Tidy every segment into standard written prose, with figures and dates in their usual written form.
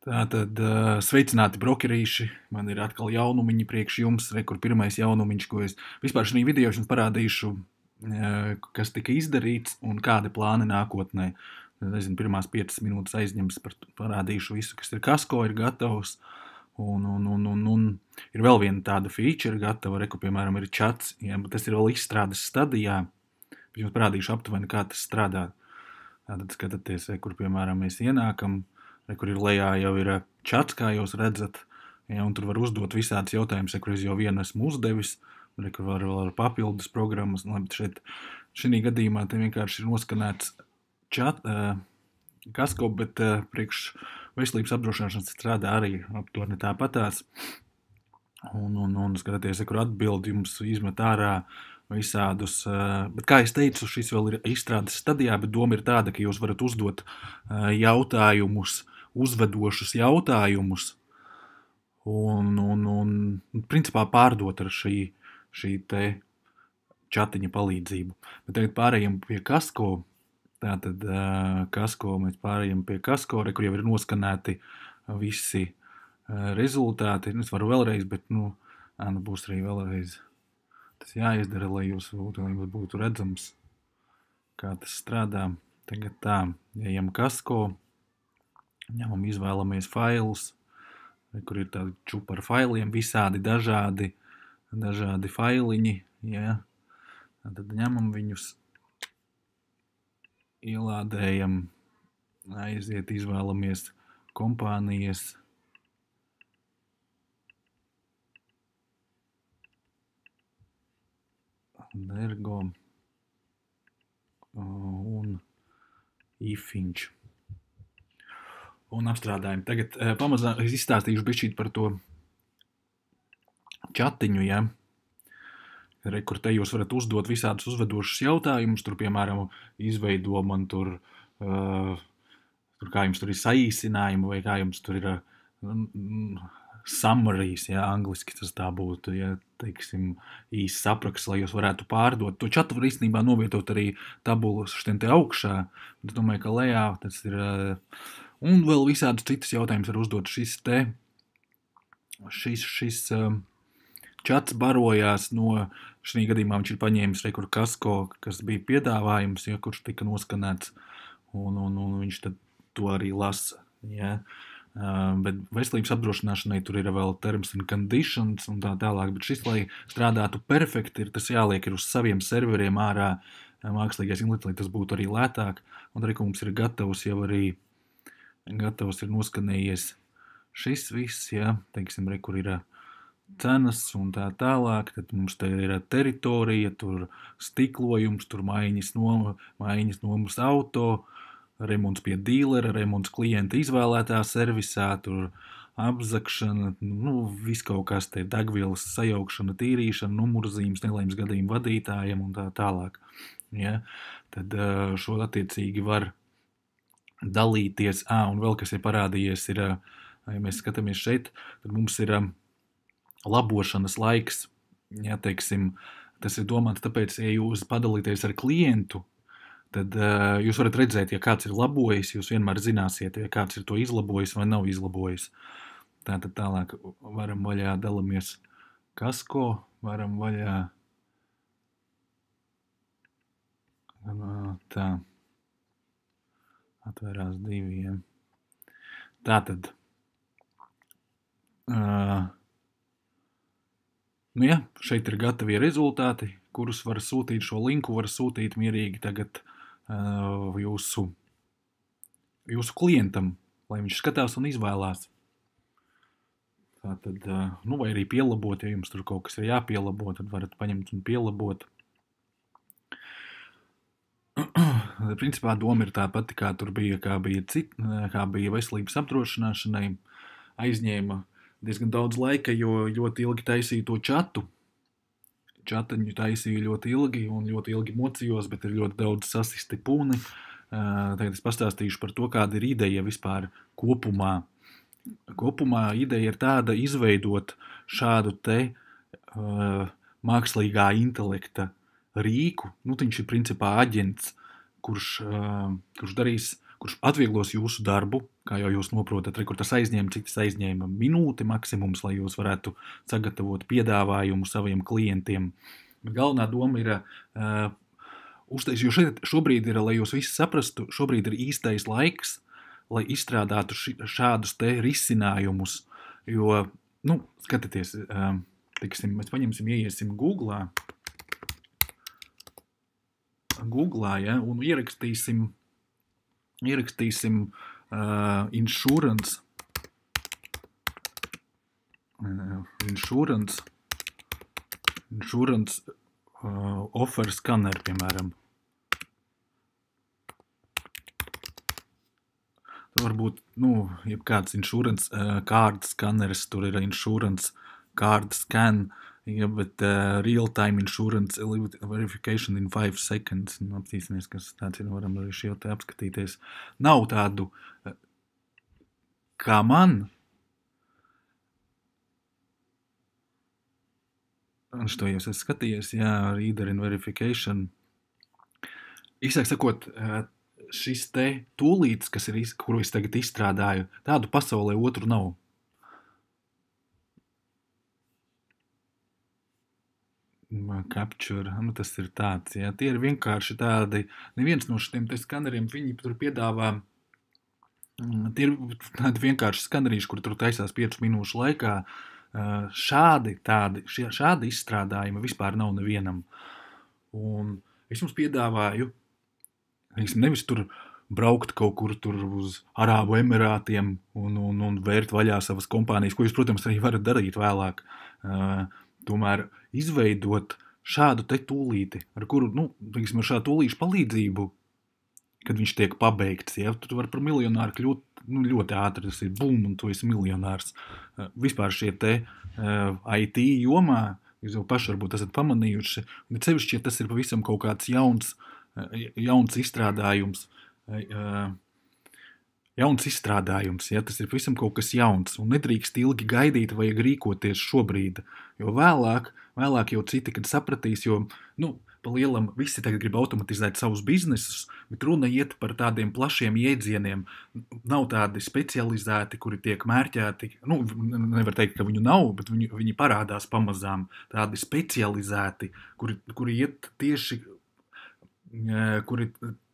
Tātad sveicināti brokerīši, man ir atkal jaunumiņi priekš jums, kur pirmais jaunumiņš, ko es vispār šī video jums parādīšu, kas tika izdarīts un kādi plāni nākotnē. Nezinu, pirmās 5 minūtes aizņems, parādīšu visu, kas ir Kasko, ir gatavs, un ir vēl viena tāda feature gatava, piemēram, ir čats, ja, bet tas ir vēl izstrādes stadijā, bet jums parādīšu aptuveni, kā tas strādā. Tātad skatāties, kur, piemēram, mēs ienākam, kur ir lejā jau ir čats, kā jūs redzat, ja, un tur var uzdot visādas jautājumus, kur es jau vienu esmu uzdevis, un kur var papildus programmas, un šeit, šī gadījumā te vienkārši ir noskanēts Kasko, bet priekš veselības apdrošināšanas strādā arī aptuveni tāpatās, un skatāties, kur atbildi jums izmet ārā visādus, bet kā es teicu, šis vēl ir izstrādes stadijā, bet doma ir tāda, ka jūs varat uzdot jautājumus, uzvedošus jautājumus un principā pārdot ar šī te čatiņa palīdzību. Bet tagad pārējiem pie Kasko, tātad Kasko, mēs pārējiem pie Kasko, kur jau ir noskanēti visi rezultāti. Es varu vēlreiz, bet, būs arī vēlreiz tas jāizdara, lai jums būtu redzams, kā tas strādā. Tagad tā, ejam Kasko, ņemam, izvēlamies failus, kur ir tādi čupa ar failiem, visādi dažādi failiņi, ja. Tad ņemam viņus, ielādējam, aiziet, izvēlamies kompānijas, Dergo un Ifiņš. Un apstrādājam. Tagad pamazām es izstāstīšu bišķīt par to čatiņu, ja. Kur te jūs varat uzdot visādus uzvedošus jautājumus, tur, piemēram, izveido man tur kā jums tur ir saīsinājumi, vai kā jums tur ir summaries, ja, angliski tas tā būtu, ja, teiksim, īsi sapraksts, lai jūs varētu pārdot. To čatu var īstenībā novietot arī tabulas šitien te augšā, bet es domāju, ka lejā tas ir, un vēl visādus citus jautājumus var uzdot šis čats barojās no, šī gadījumā viņš ir paņēmis kur Kasko, kas bija piedāvājums, ja, kurš tika noskanēts, un viņš tad to arī lasa, ja. Bet veselības apdrošināšanai tur ir vēl terms and conditions un tā tālāk, bet šis, lai strādātu perfekti, tas jāliek ir uz saviem serveriem ārā mākslīgais intelekts, lai tas būtu arī lētāk, un arī, ka mums ir gatavs ir noskanējies šis viss, ja, teiksim, kur ir cenas un tā tālāk, tad mums te ir teritorija, tur stiklojums, tur maiņas nomas auto, remonts pie dīlera, remonts klienta izvēlētā servisā, tur apzakšana, viss kaut kas te, degvielas sajaukšana, tīrīšana, numurzīmes, nelaimes gadījumu vadītājiem un tā tālāk. Ja? Tad šo attiecīgi var dalīties. Un vēl kas ir parādījies, ir, ja mēs skatāmies šeit, tad mums ir labošanas laiks, ja, teiksim, tas ir domāts tāpēc, ja jūs padalīties ar klientu, tad jūs varat redzēt, ja kāds ir labojis, jūs vienmēr zināsiet, ja kāds ir to izlabojis vai nav izlabojis. Tātad tālāk varam vaļā dalamies Kasko, varam vaļā tā, atvērās diviem. Tātad, ja, šeit ir gatavie rezultāti, kurus var sūtīt, šo linku var sūtīt mierīgi tagad jūsu klientam, lai viņš skatās un izvēlās. Tātad, vai arī pielabot, ja jums tur kaut kas ir jāpielabo, tad varat paņemt un pielabot. Principā doma ir tā pati, kā tur bija, kā bija veselības apdrošināšanai, aizņēma diezgan daudz laika, jo ļoti ilgi taisīja to čatu. Čatiņu taisīju ļoti ilgi un ļoti ilgi mocījos, bet ir ļoti daudz sasisti pūni. Tagad es pastāstīšu par to, kāda ir ideja vispār kopumā. Kopumā ideja ir tāda izveidot šādu te mākslīgā intelekta rīku. Viņš ir principā aģents, kurš kurš atvieglos jūsu darbu, kā jau jūs noprotat, kur tas aizņēma, cik tas aizņēma minūti maksimums, lai jūs varētu sagatavot piedāvājumu saviem klientiem. Bet galvenā doma ir uztaisīt, jo šobrīd ir, lai jūs visi saprastu, šobrīd ir īstais laiks, lai izstrādātu šādus te risinājumus, jo, skatieties, teiksim, mēs paņemsim, ieiesim Googlā, ja, un ierakstīsim insurance offer scanner, piemēram. Varbūt, jebkāds insurance card scanneris, tur ir insurance card scan, ja, bet real-time insurance verification in 5 seconds. Apstīsimies, kas tāds ir, varam arī šī te apskatīties. Nav tādu, kā man, un šo jūs esat skatījies, jā, reader in verification. Īsāk sakot, šis te tūlītis, kuru es tagad izstrādāju, tādu pasaulē otru nav. Capture, tas ir tāds, jā. Tie ir vienkārši tādi, neviens no šitiem te skaneriem, viņi tur piedāvā, tie ir tādi vienkārši skanerīši, kur tur taisās 5 minūšu laikā. Šādi izstrādājumi vispār nav nevienam. Un es jums piedāvāju, nevis tur braukt kaut kur tur uz Arābu Emirātiem un vērt vaļā savas kompānijas, ko jūs, protams, arī varat darīt vēlāk. Tomēr izveidot šādu te tūlīti, ar kuru, ar šādu tūlīšu palīdzību, kad viņš tiek pabeigts, ja, tu var par miljonāru kļūt ļoti ātri, tas ir bum, un tu esi miljonārs. Vispār šie te IT jomā, jūs jau paši varbūt esat pamanījuši, bet sevišķi, ja tas ir pavisam kaut kāds jauns izstrādājums, ja tas ir pavisam kaut kas jauns, un nedrīkst ilgi gaidīt, vajag rīkoties šobrīd, jo vēlāk jau citi, kad sapratīs, jo, pa lielam visi tagad grib automatizēt savus biznesus, bet runa iet par tādiem plašiem jēdzieniem. Nav tādi specializēti, kuri tiek mērķēti, nevar teikt, ka viņu nav, bet viņi parādās pamazām, tādi specializēti, kuri iet tieši, kuri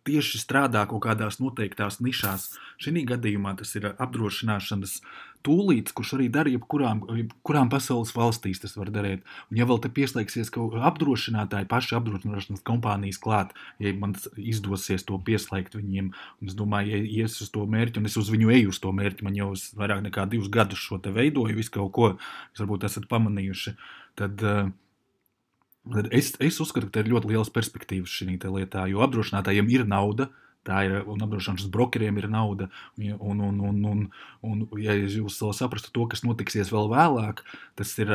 tieši strādā kaut kādās noteiktās nišās. Šī gadījumā tas ir apdrošināšanas tūlīts, kurš arī dara jebkurām pasaules valstīs tas var darīt. Un ja vēl te pieslēgsies apdrošinātāji, paši apdrošināšanas kompānijas klāt, ja man izdosies to pieslēgt viņiem, un es domāju, ja ies uz to mērķi, un es uz viņu eju uz to mērķi, man jau vairāk nekā 2 gadus šo te veidoju, visu kaut ko, jūs varbūt esat pamanījuši, tad es uzskatu, ka tā ir ļoti liels perspektīvas šī lietā, jo apdrošinātājiem ir nauda, un apdrošināšanas brokeriem ir nauda, un ja jūs vēl saprastu to, kas notiksies vēl vēlāk, tas ir,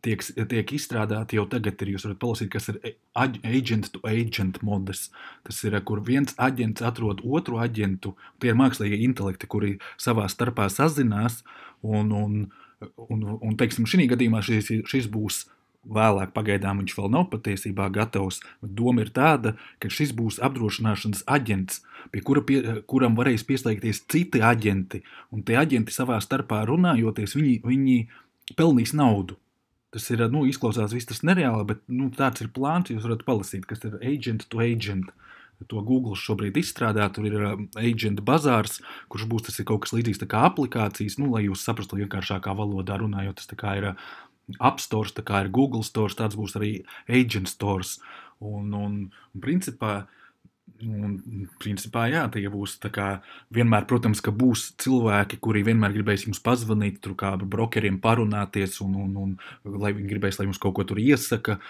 tiek izstrādāti jau tagad, jūs varat palasīt, kas ir agent-to-agent modes, tas ir, kur viens aģents atrod otru aģentu, tie ir mākslīgie intelekti, kuri savā starpā sazinās, un teiksim, šī gadījumā šis būs vēlāk, pagaidām viņš vēl nav patiesībā gatavs, bet doma ir tāda, ka šis būs apdrošināšanas aģents, pie kuram varēs pieslēgties citi aģenti, un tie aģenti savā starpā runājoties, viņi pelnīs naudu. Tas ir, izklausās viss tas nereāli, bet tāds ir plāns, jūs varat palasīt, kas ir agent to agent. To Google šobrīd izstrādā, tur ir agent bazārs, kurš būs, tas ir kaut kas līdzīgs tā kā aplikācijas, lai jūs saprastu vienkāršākā valodā runājot, tas tā kā ir App Stores, tā kā ir Google Stores, tāds būs arī Agent Stores. Un principā, jā, tie būs tā kā vienmēr, protams, ka būs cilvēki, kuri vienmēr gribēs jums pazvanīt, tur kā brokeriem parunāties, un lai viņi gribēs, lai jums kaut ko tur iesaka,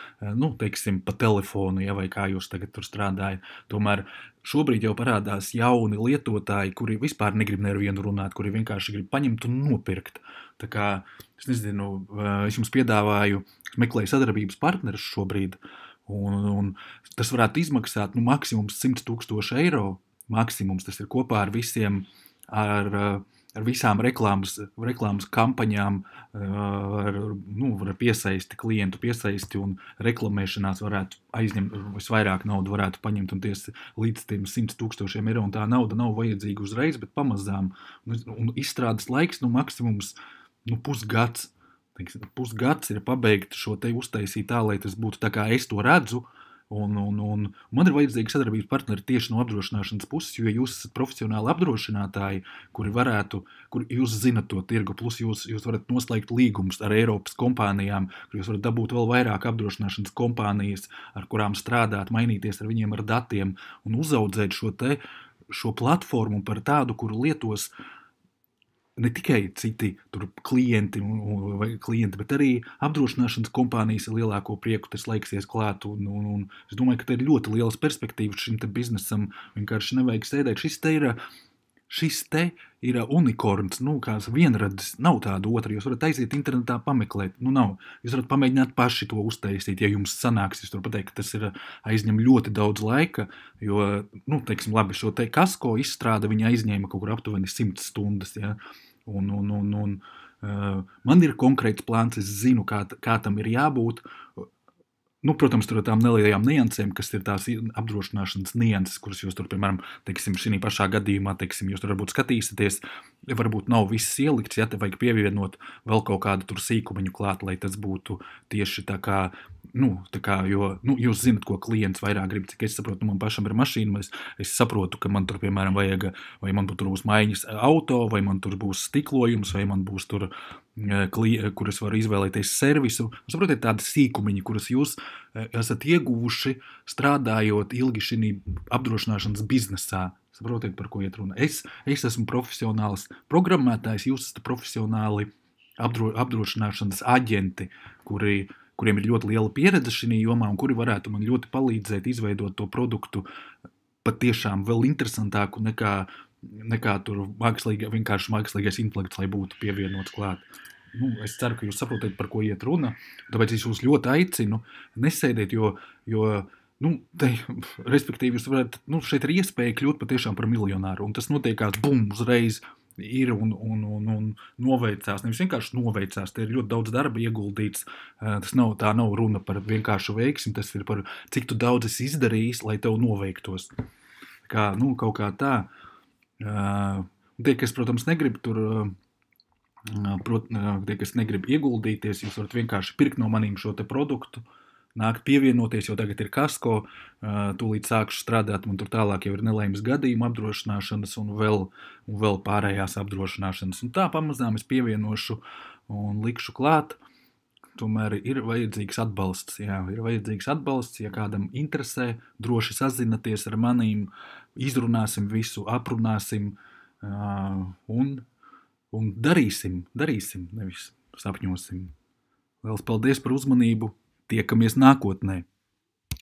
teiksim, pa telefonu, ja, vai kā jūs tagad tur strādājat. Tomēr šobrīd jau parādās jauni lietotāji, kuri vispār negrib nevienu runāt, kuri vienkārši grib paņemt un nopirkt. Tā kā, es nezinu, es jums piedāvāju, meklēju sadarbības partnerus šobrīd, un tas varētu izmaksāt, maksimums 100 000 eiro, maksimums, tas ir kopā ar visiem, ar ar visām reklāmas kampaņām, ar piesaisti, klientu piesaisti un reklamēšanās varētu aizņemt, visvairāk naudu varētu paņemt un līdz tiem 100,000 eiro, un tā nauda nav vajadzīga uzreiz, bet pamazām. Un izstrādes laiks, maksimums, pusgads. Pusgads ir pabeigt šo te uztaisīt tā, lai tas būtu tā, kā es to redzu. Un man ir vajadzīga sadarbības partneri tieši no apdrošināšanas puses, jo jūs esat profesionāli apdrošinātāji, kur jūs zinat to tirgu, plus jūs varat noslēgt līgumus ar Eiropas kompānijām, kur jūs varat dabūt vēl vairāk apdrošināšanas kompānijas, ar kurām strādāt, mainīties ar viņiem ar datiem un uzaudzēt šo platformu par tādu, kuru lietos ne tikai citi klienti, bet arī apdrošināšanas kompānijas ar lielāko prieku tas laiksies klāt. Un es domāju, ka te ir ļoti lielas perspektīvas šim te biznesam. Vienkārši nevajag sēdēt. Šis te ir unikorns, kāds vienradis, nav tāda otra. Jūs varat aiziet internetā pameklēt. Nav. Jūs varat pamēģināt paši to uztaisīt, ja jums sanāks. Es varu pateikt, ka tas aizņem ļoti daudz laika, jo, teiksim, labi, šo te kasko izstrāde viņa aizņēma kaut kur aptuveni 100 stundas, ja. Man ir konkrēts plāns, es zinu, kā tam ir jābūt. Protams, tur ar tām nelielajām niansēm, kas ir tās apdrošināšanas nianses, kuras jūs tur, piemēram, teiksim, šī pašā gadījumā, teiksim, jūs tur varbūt skatīsieties, varbūt nav viss ielikts, ja te vajag pievienot vēl kaut kādu tur sīkumiņu klāt, lai tas būtu tieši tā kā, jo jūs zinat, ko klients vairāk grib, cik es saprotu, man pašam ir mašīna, es saprotu, ka man tur, piemēram, vajag, vai man tur būs maiņas auto, vai man tur būs stiklojums, vai man būs tur, kuras varu izvēlēties servisu. Saprotiet, tādi sīkumiņi, kuras jūs esat ieguvuši strādājot ilgi šī apdrošināšanas biznesā. Saprotiet, par ko iet runa. Es esmu profesionāls programmētājs, jūs esat profesionāli apdrošināšanas aģenti, kuriem ir ļoti liela pieredze šī jomā un kuri varētu man ļoti palīdzēt izveidot to produktu patiešām vēl interesantāku nekā tur vienkārši mākslīgais intelekts, lai būtu pievienots klāt. Es ceru, ka jūs saprotat, par ko iet runa, tāpēc es jūs ļoti aicinu nesēdēt, jo respektīvi jūs varat, šeit ir iespēja kļūt patiešām par miljonāru, un tas notiekās uzreiz ir un noveicās, nevis vienkārši noveicās, te ir ļoti daudz darba ieguldīts, tā nav runa par vienkāršu veiksmi, tas ir par cik tu daudz esi izdarījis, lai tev noveiktos. Kaut kā tā. Tie, kas, protams, negrib tur, tie, kas negrib ieguldīties, jūs varat vienkārši pirkt no manīm šo te produktu, nākt pievienoties, jo tagad ir kasko, tūlīt sākšu strādāt, un tur tālāk jau ir nelaimes gadījuma apdrošināšanas un vēl pārējās apdrošināšanas. Un tā pamazām es pievienošu un likšu klāt. Tomēr ir vajadzīgs atbalsts. Jā, ir vajadzīgs atbalsts, ja kādam interesē, droši sazināties ar manīm, izrunāsim visu, aprunāsim un darīsim, nevis sapņosim. Liels paldies par uzmanību! Tiekamies nākotnē!